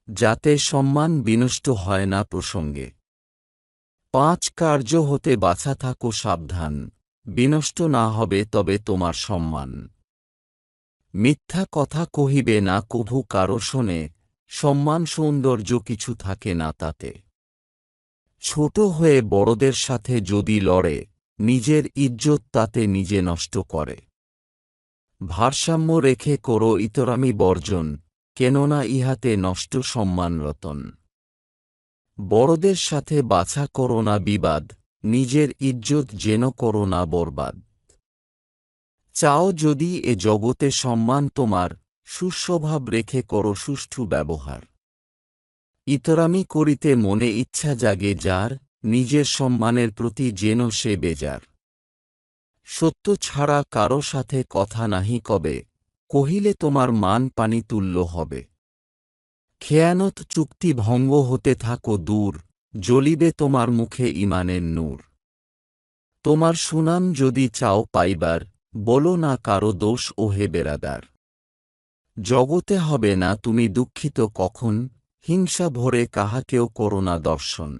যাতে সম্মান বিনষ্ট হয় না প্রসঙ্গে। 5 কার্য হতে বাছা থাকো সাবধান, বিনষ্ট না হবে তবে তোমার সম্মান। মিথ্যা কথা কহিবে না কভু কারো শোনে, সম্মান সৌন্দর্য কিছু থাকে না তাতে। ছোট হয়ে বড়দের সাথে যদি লড়ে, নিজের ইজ্জত তাতে নিজে নষ্ট করে। ভারসাম্য রেখে করো ইতরামি বর্জন, কেননা ইহাতে নষ্ট সম্মান রতন। বড়দের সাথে বাছা করো না বিবাদ, নিজের ইজ্জত যেন করো না বরবাদ। চাও যদি এ জগতে সম্মান তোমার, সুস্বভাব রেখে করো সুষ্ঠু ব্যবহার। ইতরামি করিতে মনে ইচ্ছা জাগে যার, নিজের সম্মানের প্রতি যেন সে বেজার। সত্য ছাড়া কারো সাথে কথা নাহি কবে, কহিলে তোমার মান পানি তুল্য হবে। খেয়ানত চুক্তি ভঙ্গ হতে থাকো দূর, জ্বলিবে তোমার মুখে ঈমানের নূর। তোমার সুনাম যদি চাও পাইবার, বলো না কারো দোষ ওহে বেরাদার। জগতে হবে না তুমি দুঃখিত কখন, হিংসা ভরে কাহাকেও করো না দর্শন।